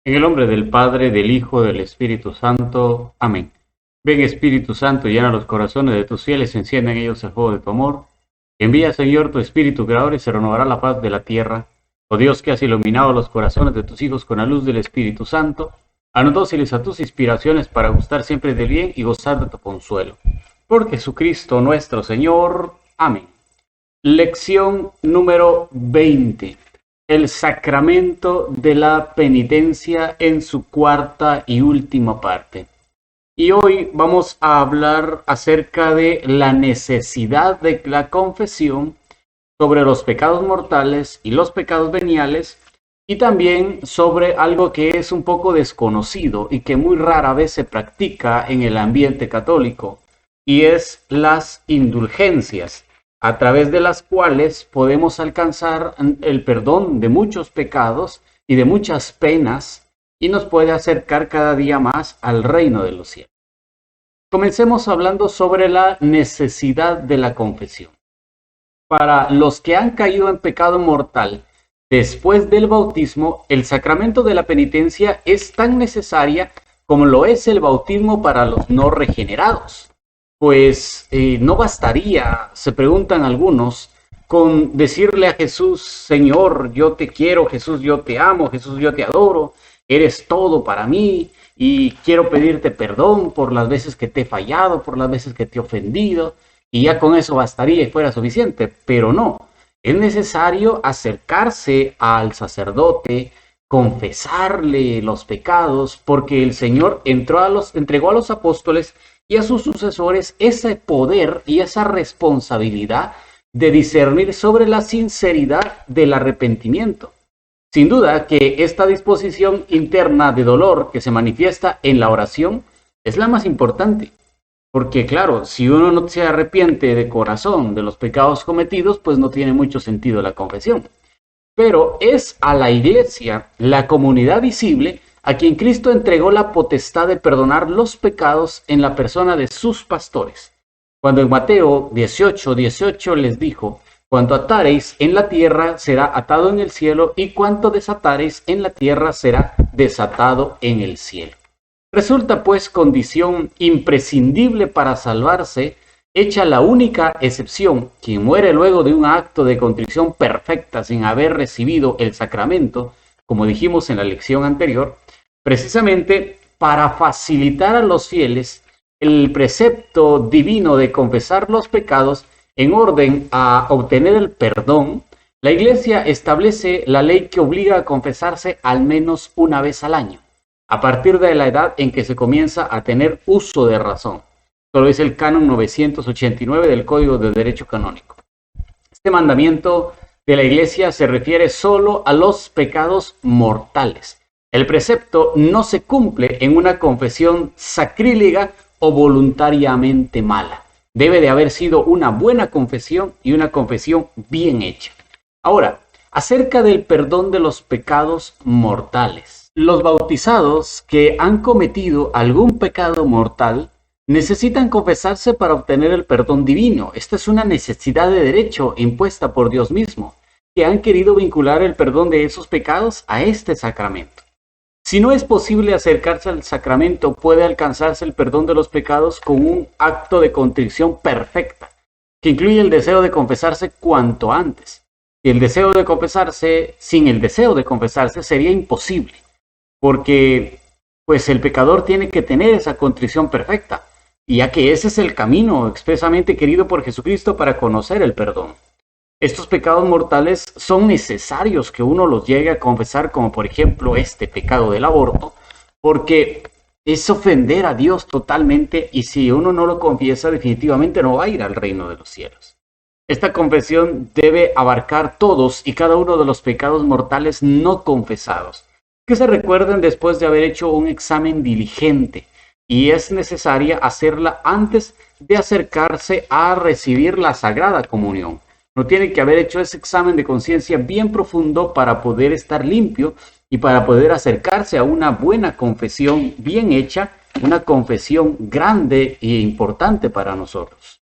En el nombre del Padre, del Hijo, del Espíritu Santo. Amén. Ven Espíritu Santo, llena los corazones de tus fieles, enciende en ellos el fuego de tu amor. Envía, Señor, tu Espíritu Creador y se renovará la paz de la tierra. Oh Dios, que has iluminado los corazones de tus hijos con la luz del Espíritu Santo, haznos dóciles a tus inspiraciones para gustar siempre del bien y gozar de tu consuelo. Por Jesucristo nuestro Señor. Amén. Lección número 20. El sacramento de la penitencia en su cuarta y última parte. Y hoy vamos a hablar acerca de la necesidad de la confesión sobre los pecados mortales y los pecados veniales, y también sobre algo que es un poco desconocido y que muy rara vez se practica en el ambiente católico, y es las indulgencias, a través de las cuales podemos alcanzar el perdón de muchos pecados y de muchas penas, y nos puede acercar cada día más al reino de los cielos. Comencemos hablando sobre la necesidad de la confesión. Para los que han caído en pecado mortal después del bautismo, el sacramento de la penitencia es tan necesaria como lo es el bautismo para los no regenerados. Pues no bastaría, se preguntan algunos, con decirle a Jesús: Señor, yo te quiero, Jesús, yo te amo, Jesús, yo te adoro, eres todo para mí y quiero pedirte perdón por las veces que te he fallado, por las veces que te he ofendido, y ya con eso bastaría y fuera suficiente. Pero no, es necesario acercarse al sacerdote, confesarle los pecados, porque el Señor entregó a los apóstoles y a sus sucesores ese poder y esa responsabilidad de discernir sobre la sinceridad del arrepentimiento. Sin duda que esta disposición interna de dolor que se manifiesta en la oración es la más importante, porque claro, si uno no se arrepiente de corazón de los pecados cometidos, pues no tiene mucho sentido la confesión. Pero es a la Iglesia, la comunidad visible, a quien Cristo entregó la potestad de perdonar los pecados en la persona de sus pastores. Cuando en Mateo 18:18 les dijo: cuanto atareis en la tierra será atado en el cielo, y cuanto desatareis en la tierra será desatado en el cielo. Resulta pues condición imprescindible para salvarse, hecha la única excepción, quien muere luego de un acto de contrición perfecta sin haber recibido el sacramento, como dijimos en la lección anterior, precisamente para facilitar a los fieles el precepto divino de confesar los pecados en orden a obtener el perdón. La Iglesia establece la ley que obliga a confesarse al menos una vez al año, a partir de la edad en que se comienza a tener uso de razón. Solo es el canon 989 del Código de Derecho Canónico. Este mandamiento de la Iglesia se refiere solo a los pecados mortales. El precepto no se cumple en una confesión sacrílega o voluntariamente mala. Debe de haber sido una buena confesión y una confesión bien hecha. Ahora, acerca del perdón de los pecados mortales. Los bautizados que han cometido algún pecado mortal necesitan confesarse para obtener el perdón divino. Esta es una necesidad de derecho impuesta por Dios mismo, que han querido vincular el perdón de esos pecados a este sacramento. Si no es posible acercarse al sacramento, puede alcanzarse el perdón de los pecados con un acto de contrición perfecta, que incluye el deseo de confesarse cuanto antes. Y el deseo de confesarse, sin el deseo de confesarse, sería imposible, porque pues el pecador tiene que tener esa contrición perfecta, ya que ese es el camino expresamente querido por Jesucristo para conocer el perdón. Estos pecados mortales son necesarios que uno los llegue a confesar, como por ejemplo este pecado del aborto, porque es ofender a Dios totalmente, y si uno no lo confiesa, definitivamente no va a ir al reino de los cielos. Esta confesión debe abarcar todos y cada uno de los pecados mortales no confesados, que se recuerden después de haber hecho un examen diligente, y es necesaria hacerla antes de acercarse a recibir la Sagrada Comunión. No tiene que haber hecho ese examen de conciencia bien profundo para poder estar limpio y para poder acercarse a una buena confesión bien hecha, una confesión grande e importante para nosotros.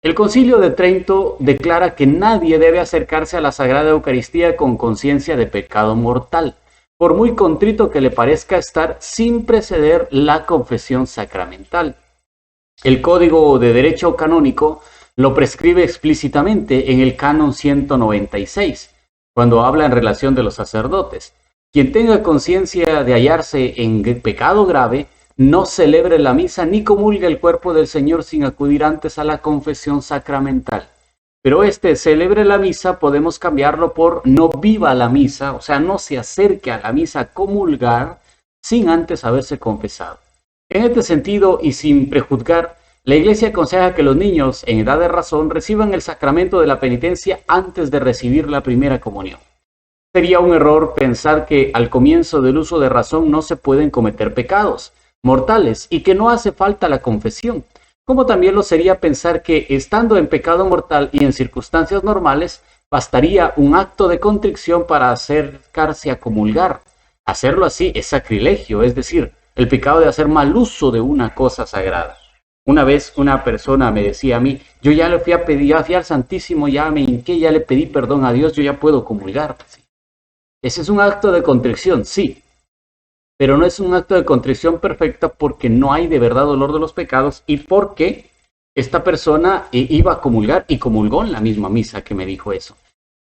El Concilio de Trento declara que nadie debe acercarse a la Sagrada Eucaristía con conciencia de pecado mortal, por muy contrito que le parezca estar, sin preceder la confesión sacramental. El Código de Derecho Canónico lo prescribe explícitamente en el Canon 196, cuando habla en relación de los sacerdotes. Quien tenga conciencia de hallarse en pecado grave, no celebre la misa ni comulgue el cuerpo del Señor sin acudir antes a la confesión sacramental. Pero celebre la misa, podemos cambiarlo por no viva la misa, o sea, no se acerque a la misa a comulgar sin antes haberse confesado. En este sentido, y sin prejuzgar, la Iglesia aconseja que los niños en edad de razón reciban el sacramento de la penitencia antes de recibir la primera comunión. Sería un error pensar que al comienzo del uso de razón no se pueden cometer pecados mortales y que no hace falta la confesión, como también lo sería pensar que estando en pecado mortal y en circunstancias normales, bastaría un acto de contrición para acercarse a comulgar. Hacerlo así es sacrilegio, es decir, el pecado de hacer mal uso de una cosa sagrada. Una vez una persona me decía a mí, yo ya le fui a pedir, ya fui al Santísimo, ya me hinqué, ya le pedí perdón a Dios, yo ya puedo comulgar. Ese es un acto de contrición, sí, pero no es un acto de contrición perfecta porque no hay de verdad dolor de los pecados y porque esta persona iba a comulgar y comulgó en la misma misa que me dijo eso.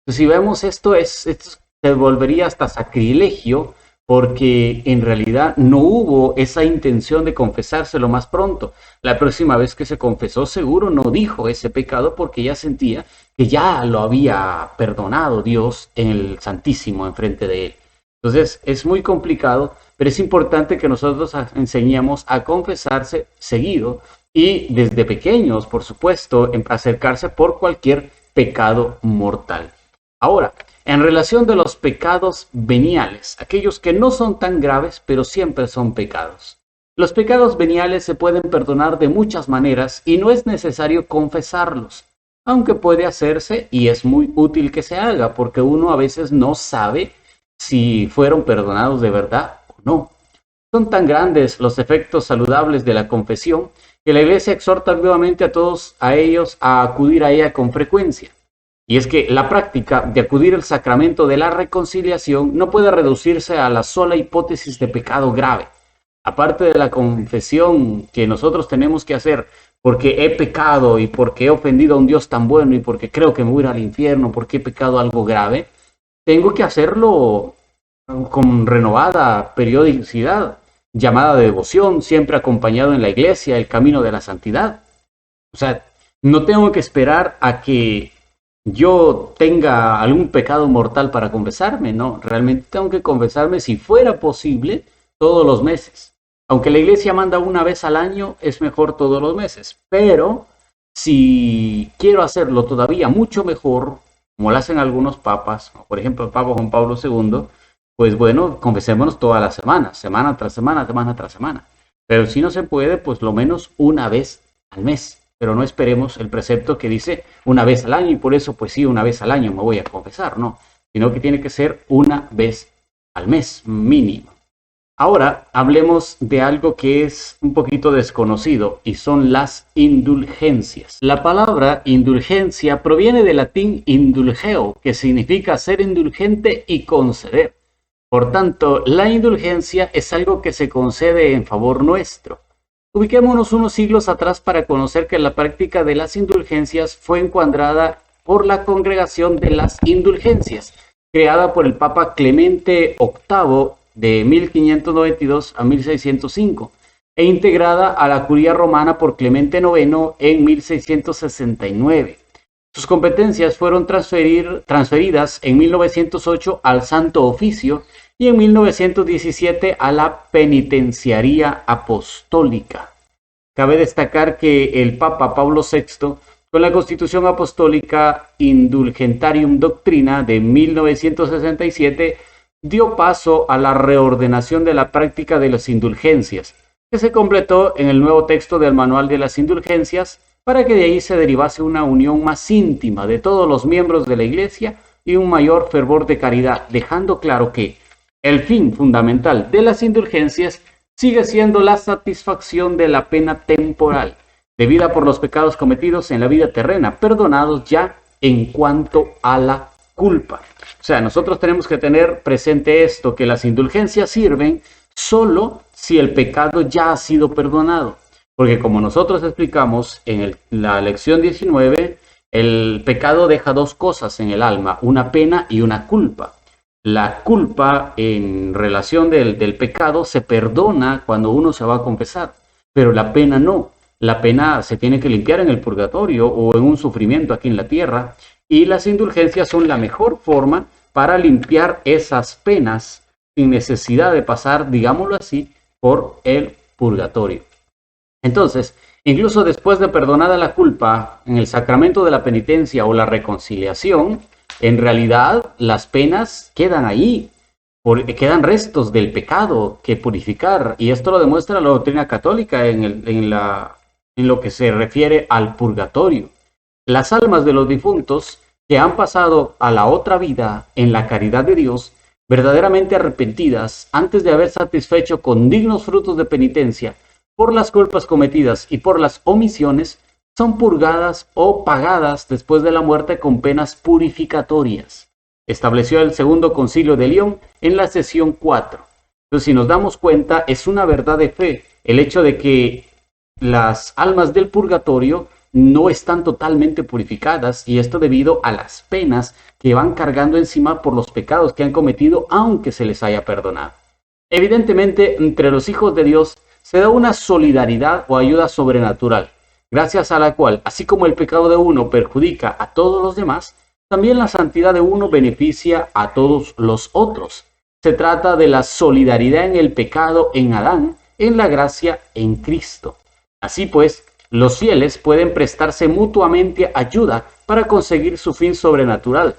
Entonces, si vemos esto se volvería hasta sacrilegio porque en realidad no hubo esa intención de confesarse lo más pronto. La próxima vez que se confesó seguro no dijo ese pecado porque ya sentía que ya lo había perdonado Dios en el Santísimo enfrente de él. Entonces es muy complicado, pero es importante que nosotros enseñemos a confesarse seguido y desde pequeños, por supuesto, acercarse por cualquier pecado mortal. Ahora, en relación de los pecados veniales, aquellos que no son tan graves, pero siempre son pecados. Los pecados veniales se pueden perdonar de muchas maneras y no es necesario confesarlos, aunque puede hacerse y es muy útil que se haga, porque uno a veces no sabe si fueron perdonados de verdad o no. Son tan grandes los efectos saludables de la confesión que la Iglesia exhorta vivamente a todos a ellos a acudir a ella con frecuencia. Y es que la práctica de acudir al sacramento de la reconciliación no puede reducirse a la sola hipótesis de pecado grave. Aparte de la confesión que nosotros tenemos que hacer porque he pecado y porque he ofendido a un Dios tan bueno y porque creo que me voy a ir al infierno porque he pecado algo grave, tengo que hacerlo con renovada periodicidad, llamada de devoción, siempre acompañado en la iglesia, el camino de la santidad. O sea, no tengo que esperar a que yo tenga algún pecado mortal para confesarme, no, realmente tengo que confesarme si fuera posible todos los meses. Aunque la iglesia manda una vez al año, es mejor todos los meses, pero si quiero hacerlo todavía mucho mejor, como lo hacen algunos papas, por ejemplo el Papa Juan Pablo II, pues bueno, confesémonos todas las semanas, semana tras semana, semana tras semana. Pero si no se puede, pues lo menos una vez al mes. Pero no esperemos el precepto que dice una vez al año y por eso pues sí, una vez al año me voy a confesar, no, sino que tiene que ser una vez al mes mínimo. Ahora hablemos de algo que es un poquito desconocido y son las indulgencias. La palabra indulgencia proviene del latín indulgeo, que significa ser indulgente y conceder. Por tanto, la indulgencia es algo que se concede en favor nuestro. Ubiquémonos unos siglos atrás para conocer que la práctica de las indulgencias fue encuadrada por la Congregación de las Indulgencias, creada por el Papa Clemente VIII de 1592 a 1605, e integrada a la Curia Romana por Clemente IX en 1669. Sus competencias fueron transferidas en 1908 al Santo Oficio y en 1917 a la Penitenciaría Apostólica. Cabe destacar que el Papa Pablo VI, con la Constitución Apostólica Indulgentarium Doctrina de 1967, dio paso a la reordenación de la práctica de las indulgencias, que se completó en el nuevo texto del Manual de las Indulgencias, para que de ahí se derivase una unión más íntima de todos los miembros de la Iglesia y un mayor fervor de caridad, dejando claro que el fin fundamental de las indulgencias sigue siendo la satisfacción de la pena temporal, debida por los pecados cometidos en la vida terrena, perdonados ya en cuanto a la culpa. O sea, nosotros tenemos que tener presente esto, que las indulgencias sirven solo si el pecado ya ha sido perdonado. Porque como nosotros explicamos en la lección 19, el pecado deja dos cosas en el alma, una pena y una culpa. La culpa en relación del pecado se perdona cuando uno se va a confesar, pero la pena no. La pena se tiene que limpiar en el purgatorio o en un sufrimiento aquí en la tierra, y las indulgencias son la mejor forma para limpiar esas penas sin necesidad de pasar, digámoslo así, por el purgatorio. Entonces, incluso después de perdonada la culpa, en el sacramento de la penitencia o la reconciliación, en realidad las penas quedan ahí, quedan restos del pecado que purificar, y esto lo demuestra la doctrina católica en lo que se refiere al purgatorio. Las almas de los difuntos que han pasado a la otra vida en la caridad de Dios, verdaderamente arrepentidas, antes de haber satisfecho con dignos frutos de penitencia por las culpas cometidas y por las omisiones, son purgadas o pagadas después de la muerte con penas purificatorias. Estableció el Segundo Concilio de León en la sesión 4. Entonces, si nos damos cuenta, es una verdad de fe el hecho de que las almas del purgatorio no están totalmente purificadas, y esto debido a las penas que van cargando encima por los pecados que han cometido, aunque se les haya perdonado. Evidentemente, entre los hijos de Dios se da una solidaridad o ayuda sobrenatural, gracias a la cual, así como el pecado de uno perjudica a todos los demás, también la santidad de uno beneficia a todos los otros. Se trata de la solidaridad en el pecado en Adán, en la gracia en Cristo. Así pues, los fieles pueden prestarse mutuamente ayuda para conseguir su fin sobrenatural,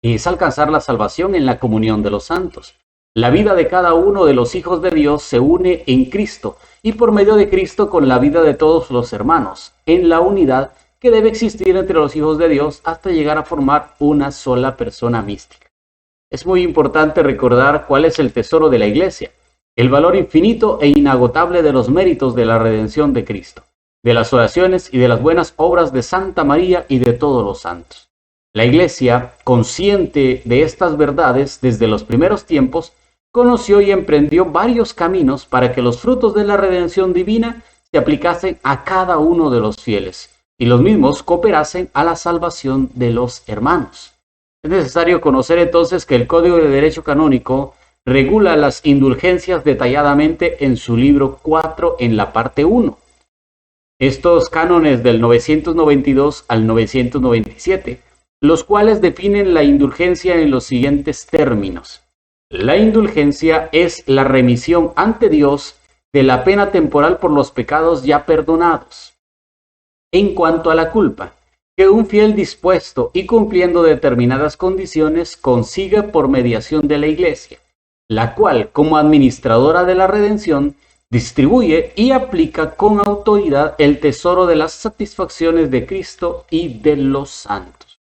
y es alcanzar la salvación en la comunión de los santos. La vida de cada uno de los hijos de Dios se une en Cristo, y por medio de Cristo con la vida de todos los hermanos, en la unidad que debe existir entre los hijos de Dios hasta llegar a formar una sola persona mística. Es muy importante recordar cuál es el tesoro de la Iglesia, el valor infinito e inagotable de los méritos de la redención de Cristo, de las oraciones y de las buenas obras de Santa María y de todos los santos. La Iglesia, consciente de estas verdades desde los primeros tiempos, conoció y emprendió varios caminos para que los frutos de la redención divina se aplicasen a cada uno de los fieles, y los mismos cooperasen a la salvación de los hermanos. Es necesario conocer entonces que el Código de Derecho Canónico regula las indulgencias detalladamente en su libro 4 en la parte 1. Estos cánones del 992 al 997, los cuales definen la indulgencia en los siguientes términos. La indulgencia es la remisión ante Dios de la pena temporal por los pecados ya perdonados. En cuanto a la culpa, que un fiel dispuesto y cumpliendo determinadas condiciones consigue por mediación de la Iglesia, la cual, como administradora de la redención, distribuye y aplica con autoridad el tesoro de las satisfacciones de Cristo y de los santos.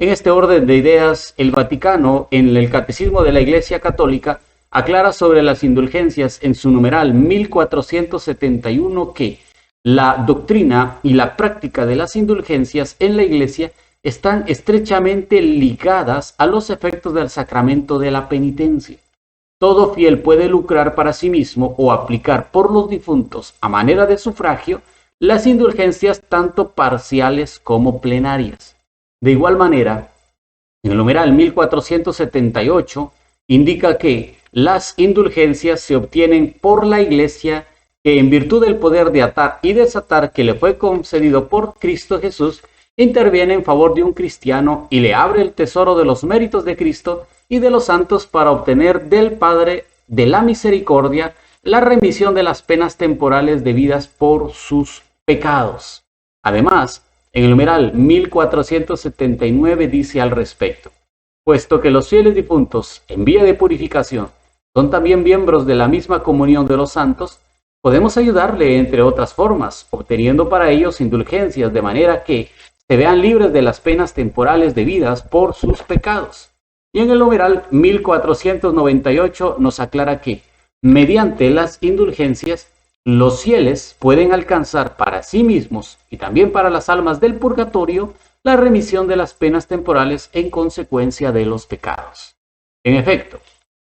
En este orden de ideas, el Vaticano, en el Catecismo de la Iglesia Católica, aclara sobre las indulgencias en su numeral 1471 que la doctrina y la práctica de las indulgencias en la Iglesia están estrechamente ligadas a los efectos del sacramento de la penitencia. Todo fiel puede lucrar para sí mismo o aplicar por los difuntos a manera de sufragio las indulgencias tanto parciales como plenarias. De igual manera, en el numeral 1478 indica que las indulgencias se obtienen por la Iglesia, que en virtud del poder de atar y desatar que le fue concedido por Cristo Jesús, interviene en favor de un cristiano y le abre el tesoro de los méritos de Cristo y de los santos para obtener del Padre de la misericordia la remisión de las penas temporales debidas por sus pecados. Además, en el numeral 1479 dice al respecto: puesto que los fieles difuntos en vía de purificación son también miembros de la misma comunión de los santos, podemos ayudarle entre otras formas, obteniendo para ellos indulgencias de manera que se vean libres de las penas temporales debidas por sus pecados. Y en el numeral 1498 nos aclara que, mediante las indulgencias, los fieles pueden alcanzar para sí mismos y también para las almas del purgatorio la remisión de las penas temporales en consecuencia de los pecados. En efecto,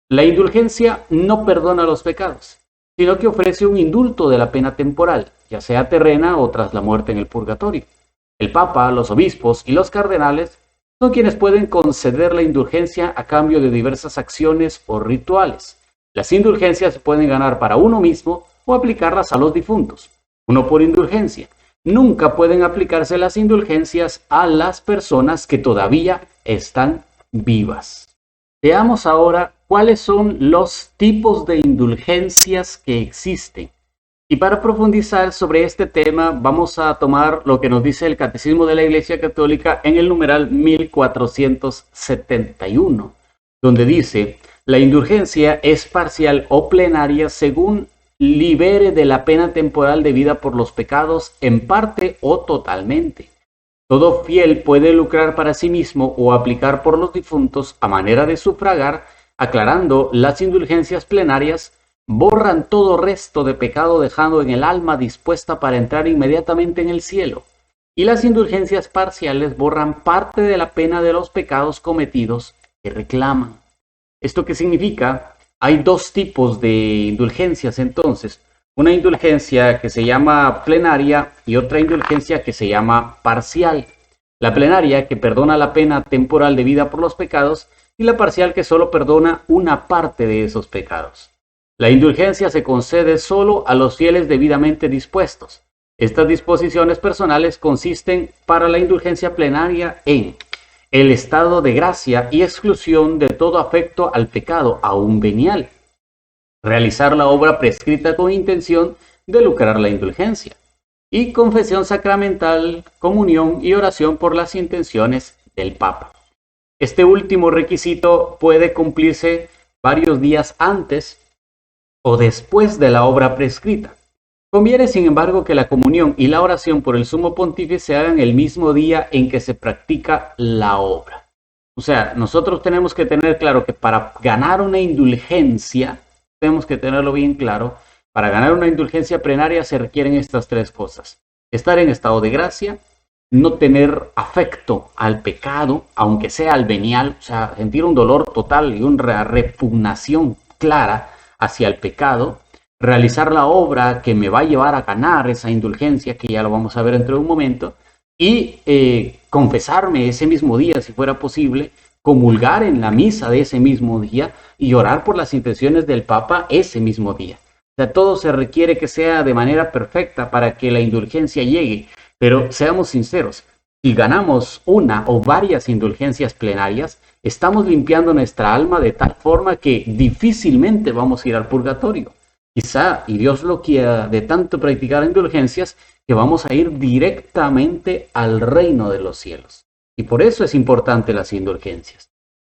la indulgencia no perdona los pecados, sino que ofrece un indulto de la pena temporal, ya sea terrena o tras la muerte en el purgatorio. El Papa, los obispos y los cardenales son quienes pueden conceder la indulgencia a cambio de diversas acciones o rituales. Las indulgencias se pueden ganar para uno mismo o aplicarlas a los difuntos. Uno por indulgencia. Nunca pueden aplicarse las indulgencias a las personas que todavía están vivas. Veamos ahora cuáles son los tipos de indulgencias que existen. Y para profundizar sobre este tema, vamos a tomar lo que nos dice el Catecismo de la Iglesia Católica en el numeral 1471, donde dice: la indulgencia es parcial o plenaria según libere de la pena temporal debida por los pecados en parte o totalmente. Todo fiel puede lucrar para sí mismo o aplicar por los difuntos a manera de sufragar, aclarando las indulgencias plenarias borran todo resto de pecado dejando en el alma dispuesta para entrar inmediatamente en el cielo. Y las indulgencias parciales borran parte de la pena de los pecados cometidos que reclaman. ¿Esto qué significa? Hay dos tipos de indulgencias entonces. Una indulgencia que se llama plenaria y otra indulgencia que se llama parcial. La plenaria que perdona la pena temporal debida por los pecados y la parcial que solo perdona una parte de esos pecados. La indulgencia se concede solo a los fieles debidamente dispuestos. Estas disposiciones personales consisten para la indulgencia plenaria en el estado de gracia y exclusión de todo afecto al pecado, aún venial. Realizar la obra prescrita con intención de lucrar la indulgencia. Y confesión sacramental, comunión y oración por las intenciones del Papa. Este último requisito puede cumplirse varios días antes o después de la obra prescrita. Conviene, sin embargo, que la comunión y la oración por el sumo pontífice se hagan el mismo día en que se practica la obra. O sea, nosotros tenemos que tener claro que para ganar una indulgencia, tenemos que tenerlo bien claro, para ganar una indulgencia plenaria se requieren estas tres cosas: estar en estado de gracia, no tener afecto al pecado, aunque sea al venial, o sea, sentir un dolor total y una repugnación clara hacia el pecado, realizar la obra que me va a llevar a ganar esa indulgencia, que ya lo vamos a ver dentro de un momento, y confesarme ese mismo día, si fuera posible, comulgar en la misa de ese mismo día y orar por las intenciones del Papa ese mismo día. O sea, todo se requiere que sea de manera perfecta para que la indulgencia llegue, pero seamos sinceros, si ganamos una o varias indulgencias plenarias, estamos limpiando nuestra alma de tal forma que difícilmente vamos a ir al purgatorio. Quizá, y Dios lo quiera, de tanto practicar indulgencias, que vamos a ir directamente al reino de los cielos. Y por eso es importante las indulgencias.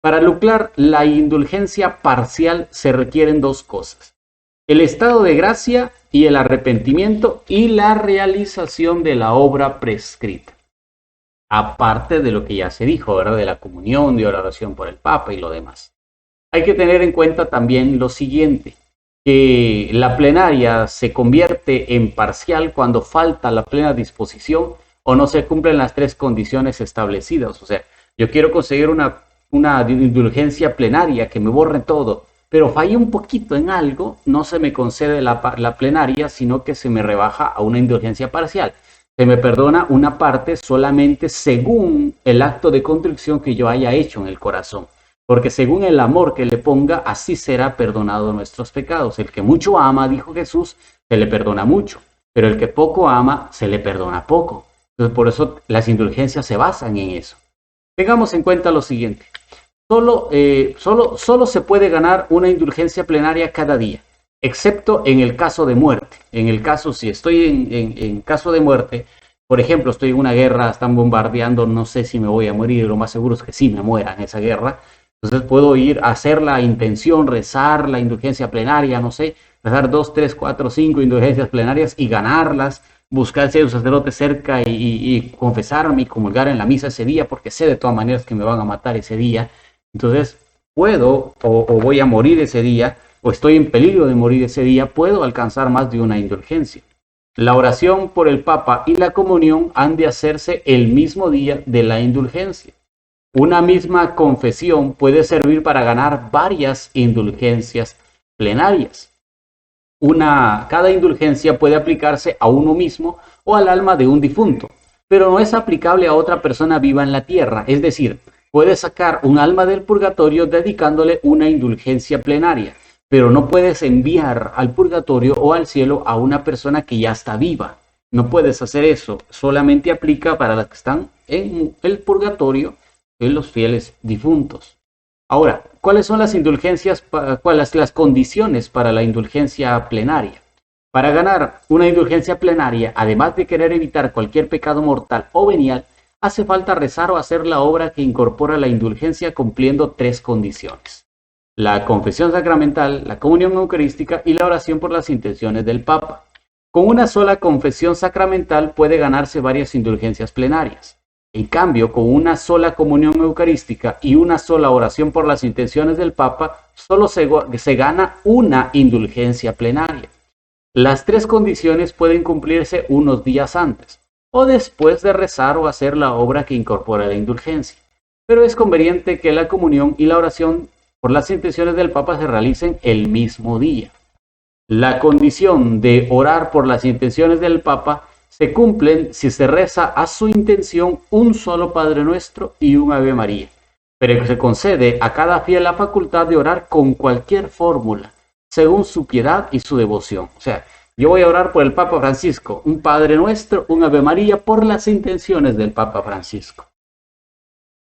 Para lucrar la indulgencia parcial se requieren dos cosas: el estado de gracia y el arrepentimiento y la realización de la obra prescrita. Aparte de lo que ya se dijo, ¿verdad? De la comunión, de la oración por el Papa y lo demás. Hay que tener en cuenta también lo siguiente, que la plenaria se convierte en parcial cuando falta la plena disposición o no se cumplen las tres condiciones establecidas. O sea, yo quiero conseguir una indulgencia plenaria que me borre todo, pero fallé un poquito en algo, no se me concede la plenaria, sino que se me rebaja a una indulgencia parcial. Se me perdona una parte solamente según el acto de contrición que yo haya hecho en el corazón. Porque según el amor que le ponga, así será perdonado nuestros pecados. El que mucho ama, dijo Jesús, se le perdona mucho. Pero el que poco ama, se le perdona poco. Entonces, por eso las indulgencias se basan en eso. Tengamos en cuenta lo siguiente. Solo se puede ganar una indulgencia plenaria cada día, excepto en el caso de muerte. En el caso, si estoy en caso de muerte, por ejemplo, estoy en una guerra, están bombardeando, no sé si me voy a morir, lo más seguro es que sí me muera en esa guerra. Entonces puedo ir a hacer la intención, rezar la indulgencia plenaria, no sé, rezar 2, 3, 4, 5 indulgencias plenarias y ganarlas, buscar si hay un sacerdote cerca y confesarme y comulgar en la misa ese día, porque sé de todas maneras que me van a matar ese día. Entonces puedo, o voy a morir ese día, o estoy en peligro de morir ese día, puedo alcanzar más de una indulgencia. La oración por el Papa y la comunión han de hacerse el mismo día de la indulgencia. Una misma confesión puede servir para ganar varias indulgencias plenarias. Cada indulgencia puede aplicarse a uno mismo o al alma de un difunto, pero no es aplicable a otra persona viva en la tierra. Es decir, puedes sacar un alma del purgatorio dedicándole una indulgencia plenaria, pero no puedes enviar al purgatorio o al cielo a una persona que ya está viva. No puedes hacer eso. Solamente aplica para las que están en el purgatorio, en los fieles difuntos. Ahora, ¿cuáles son las indulgencias, cuáles las condiciones para la indulgencia plenaria? Para ganar una indulgencia plenaria, además de querer evitar cualquier pecado mortal o venial, hace falta rezar o hacer la obra que incorpora la indulgencia cumpliendo 3 condiciones: la confesión sacramental, la comunión eucarística y la oración por las intenciones del Papa. Con una sola confesión sacramental puede ganarse varias indulgencias plenarias. En cambio, con una sola comunión eucarística y una sola oración por las intenciones del Papa, solo se gana una indulgencia plenaria. Las 3 condiciones pueden cumplirse unos días antes o después de rezar o hacer la obra que incorpora la indulgencia. Pero es conveniente que la comunión y la oración por las intenciones del Papa se realicen el mismo día. La condición de orar por las intenciones del Papa se cumplen si se reza a su intención un solo Padre Nuestro y un Ave María, pero se concede a cada fiel la facultad de orar con cualquier fórmula, según su piedad y su devoción. O sea, yo voy a orar por el Papa Francisco, un Padre Nuestro, un Ave María, por las intenciones del Papa Francisco.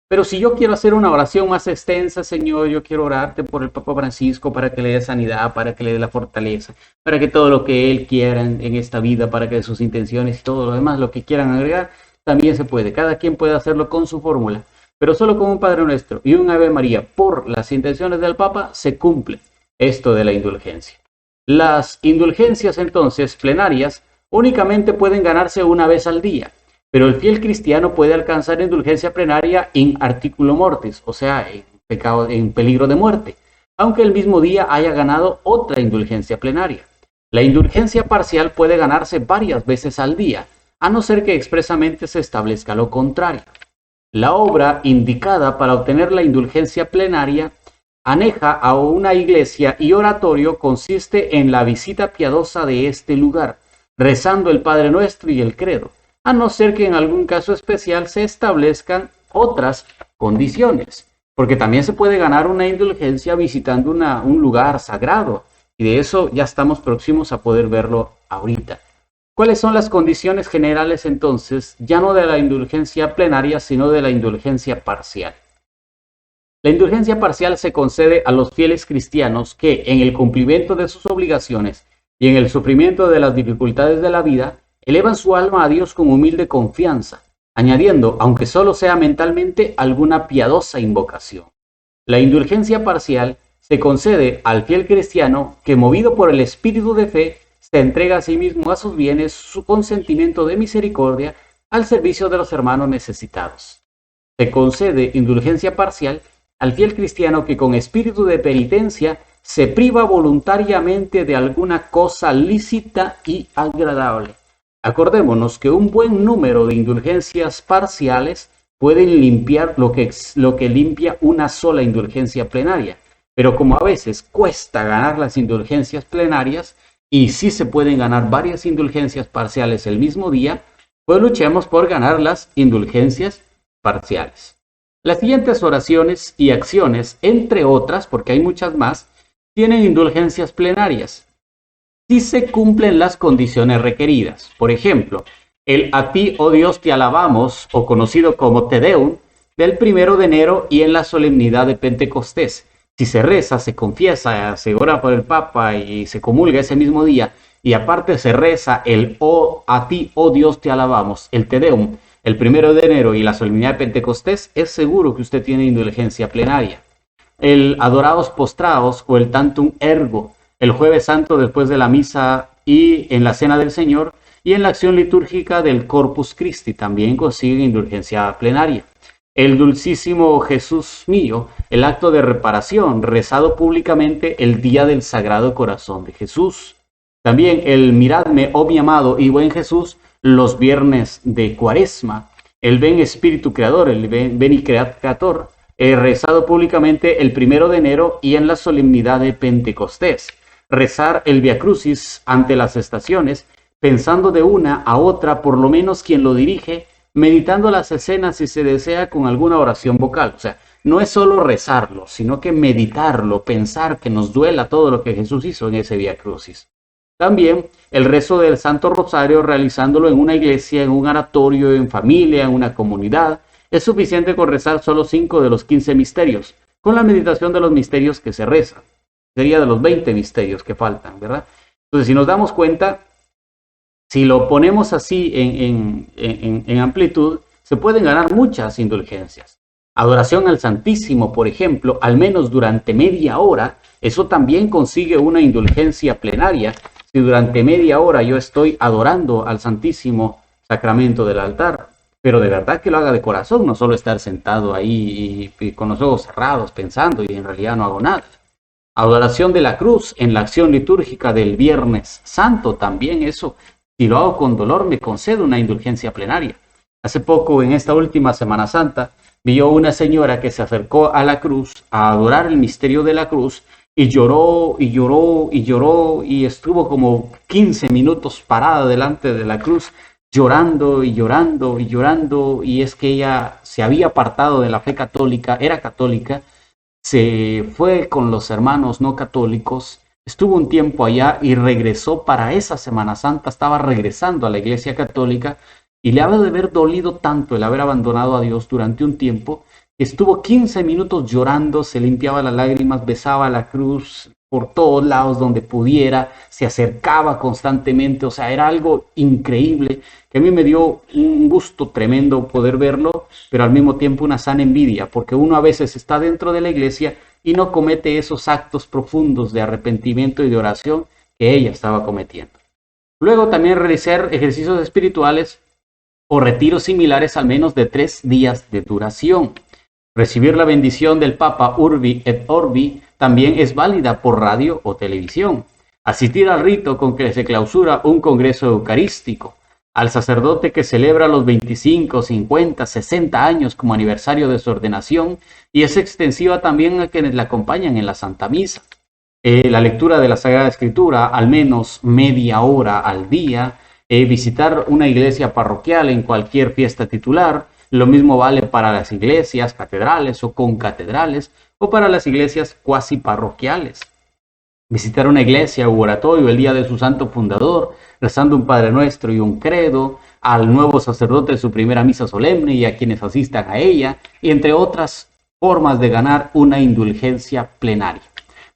Pero si yo quiero hacer una oración más extensa, Señor, yo quiero orarte por el Papa Francisco para que le dé sanidad, para que le dé la fortaleza, para que todo lo que él quiera en esta vida, para que sus intenciones y todo lo demás, lo que quieran agregar, también se puede. Cada quien puede hacerlo con su fórmula, pero solo con un Padre Nuestro y un Ave María por las intenciones del Papa se cumple esto de la indulgencia. Las indulgencias entonces plenarias únicamente pueden ganarse una vez al día, pero el fiel cristiano puede alcanzar indulgencia plenaria in articulo mortis, o sea, en peligro de muerte, aunque el mismo día haya ganado otra indulgencia plenaria. La indulgencia parcial puede ganarse varias veces al día, a no ser que expresamente se establezca lo contrario. La obra indicada para obtener la indulgencia plenaria aneja a una iglesia y oratorio consiste en la visita piadosa de este lugar, rezando el Padre Nuestro y el Credo, a no ser que en algún caso especial se establezcan otras condiciones, porque también se puede ganar una indulgencia visitando un lugar sagrado, y de eso ya estamos próximos a poder verlo ahorita. ¿Cuáles son las condiciones generales entonces, ya no de la indulgencia plenaria, sino de la indulgencia parcial? La indulgencia parcial se concede a los fieles cristianos que, en el cumplimiento de sus obligaciones y en el sufrimiento de las dificultades de la vida, elevan su alma a Dios con humilde confianza, añadiendo, aunque solo sea mentalmente, alguna piadosa invocación. La indulgencia parcial se concede al fiel cristiano que, movido por el espíritu de fe, se entrega a sí mismo a sus bienes, su consentimiento de misericordia, al servicio de los hermanos necesitados. Se concede indulgencia parcial al fiel cristiano que, con espíritu de penitencia, se priva voluntariamente de alguna cosa lícita y agradable. Acordémonos que un buen número de indulgencias parciales pueden limpiar lo que limpia una sola indulgencia plenaria, pero como a veces cuesta ganar las indulgencias plenarias y sí se pueden ganar varias indulgencias parciales el mismo día, pues luchemos por ganar las indulgencias parciales. Las siguientes oraciones y acciones, entre otras, porque hay muchas más, tienen indulgencias plenarias si se cumplen las condiciones requeridas. Por ejemplo, el A ti, oh Dios, te alabamos, o conocido como Te Deum, del 1 de enero y en la solemnidad de Pentecostés. Si se reza, se confiesa, se ora por el Papa y se comulga ese mismo día, y aparte se reza el A ti, oh Dios, te alabamos, el Te Deum, el 1 de enero y la solemnidad de Pentecostés, es seguro que usted tiene indulgencia plenaria. El Adoraos Postraos o el Tantum Ergo, el Jueves Santo después de la misa y en la Cena del Señor, y en la acción litúrgica del Corpus Christi también consiguen indulgencia plenaria. El Dulcísimo Jesús mío, el acto de reparación rezado públicamente el día del Sagrado Corazón de Jesús. También el miradme, oh mi amado y buen Jesús, los viernes de Cuaresma. El Ven Espíritu Creador, el Ven y Creator, rezado públicamente el 1 de enero y en la solemnidad de Pentecostés. Rezar el Via Crucis ante las estaciones, pensando de una a otra, por lo menos quien lo dirige, meditando las escenas si se desea con alguna oración vocal. O sea, no es solo rezarlo, sino que meditarlo, pensar que nos duela todo lo que Jesús hizo en ese Via Crucis. También el rezo del Santo Rosario, realizándolo en una iglesia, en un oratorio, en familia, en una comunidad. Es suficiente con rezar solo 5 de los 15 misterios, con la meditación de los misterios que se rezan. Sería de los 20 misterios que faltan, ¿verdad? Entonces, si nos damos cuenta, si lo ponemos así en amplitud, se pueden ganar muchas indulgencias. Adoración al Santísimo, por ejemplo, al menos durante media hora, eso también consigue una indulgencia plenaria. Si durante media hora yo estoy adorando al Santísimo Sacramento del altar, pero de verdad que lo haga de corazón, no solo estar sentado ahí y con los ojos cerrados pensando y en realidad no hago nada. Adoración de la cruz en la acción litúrgica del Viernes Santo, también eso, si lo hago con dolor, me concede una indulgencia plenaria. Hace poco, en esta última Semana Santa, vio una señora que se acercó a la cruz a adorar el misterio de la cruz y lloró y lloró y lloró y estuvo como 15 minutos parada delante de la cruz llorando y llorando y llorando, y es que ella se había apartado de la fe católica, era católica, se fue con los hermanos no católicos, estuvo un tiempo allá y regresó para esa Semana Santa, estaba regresando a la Iglesia Católica y le había de haber dolido tanto el haber abandonado a Dios durante un tiempo, que estuvo 15 minutos llorando, se limpiaba las lágrimas, besaba la cruz por todos lados donde pudiera, se acercaba constantemente, o sea, era algo increíble, que a mí me dio un gusto tremendo poder verlo, pero al mismo tiempo una sana envidia, porque uno a veces está dentro de la iglesia y no comete esos actos profundos de arrepentimiento y de oración que ella estaba cometiendo. Luego también realizar ejercicios espirituales o retiros similares al menos de 3 días de duración. Recibir la bendición del Papa Urbi et Orbi también es válida por radio o televisión. Asistir al rito con que se clausura un congreso eucarístico. Al sacerdote que celebra los 25, 50, 60 años como aniversario de su ordenación, y es extensiva también a quienes la acompañan en la Santa Misa. La lectura de la Sagrada Escritura, al menos media hora al día. Visitar una iglesia parroquial en cualquier fiesta titular. Lo mismo vale para las iglesias catedrales o concatedrales o para las iglesias cuasi parroquiales. Visitar una iglesia u oratorio el día de su santo fundador, rezando un Padre Nuestro y un credo, al nuevo sacerdote su primera misa solemne y a quienes asistan a ella, y entre otras formas de ganar una indulgencia plenaria.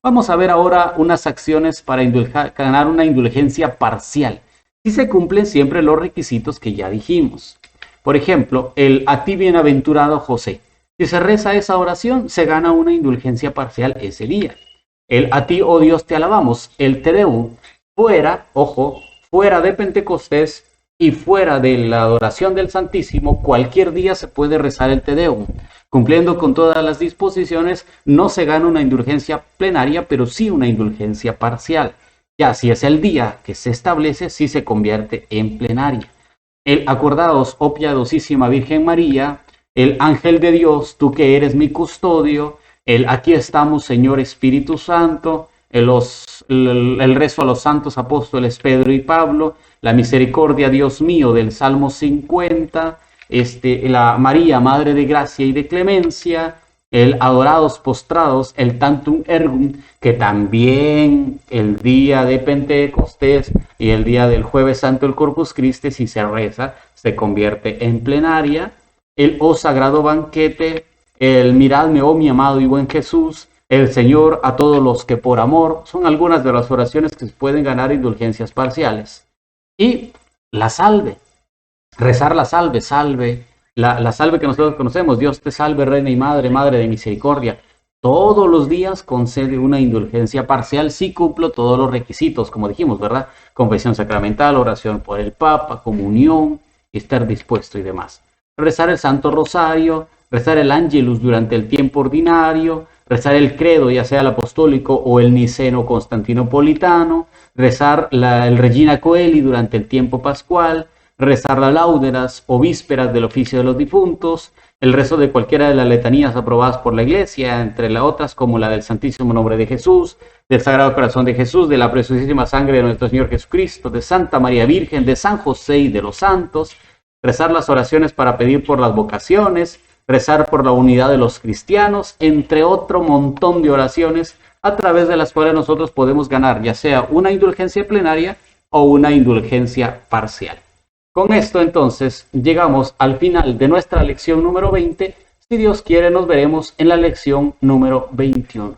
Vamos a ver ahora unas acciones para ganar una indulgencia parcial, si se cumplen siempre los requisitos que ya dijimos. Por ejemplo, el a ti bienaventurado José. Si se reza esa oración, se gana una indulgencia parcial ese día. El a ti, oh Dios, te alabamos, el Te Deum, fuera, ojo, fuera de Pentecostés y fuera de la adoración del Santísimo, cualquier día se puede rezar el Te Deum. Cumpliendo con todas las disposiciones, no se gana una indulgencia plenaria, pero sí una indulgencia parcial. Ya si es el día que se establece, sí se convierte en plenaria. El acordaos, oh piadosísima Virgen María, el ángel de Dios, tú que eres mi custodio, el aquí estamos, Señor Espíritu Santo, el rezo a los santos apóstoles Pedro y Pablo, la misericordia, Dios mío, del Salmo 50, la María, Madre de Gracia y de Clemencia, el adorados postrados, el Tantum Ergum, que también el día de Pentecostés y el día del Jueves Santo, el Corpus Christi, si se reza, se convierte en plenaria, el Oh Sagrado Banquete, el Miradme, oh mi amado y buen Jesús, el Señor a todos los que por amor, son algunas de las oraciones que se pueden ganar indulgencias parciales. Y la salve, rezar la salve, la salve que nosotros conocemos, Dios te salve, Reina y Madre, Madre de misericordia. Todos los días concede una indulgencia parcial si cumplo todos los requisitos, como dijimos, ¿verdad? Confesión sacramental, oración por el Papa, comunión, estar dispuesto y demás. Rezar el Santo Rosario, rezar el Ángelus durante el tiempo ordinario, rezar el credo, ya sea el apostólico o el niceno constantinopolitano, rezar el Regina Coeli durante el tiempo pascual, rezar las lauderas o vísperas del oficio de los difuntos, el rezo de cualquiera de las letanías aprobadas por la Iglesia, entre las otras como la del Santísimo Nombre de Jesús, del Sagrado Corazón de Jesús, de la Preciosísima Sangre de nuestro Señor Jesucristo, de Santa María Virgen, de San José y de los santos, rezar las oraciones para pedir por las vocaciones, rezar por la unidad de los cristianos, entre otro montón de oraciones a través de las cuales nosotros podemos ganar ya sea una indulgencia plenaria o una indulgencia parcial. Con esto entonces llegamos al final de nuestra lección número 20. Si Dios quiere nos veremos en la lección número 21.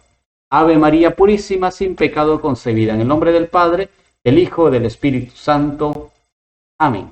Ave María Purísima, sin pecado concebida. En el nombre del Padre, del Hijo y del Espíritu Santo. Amén.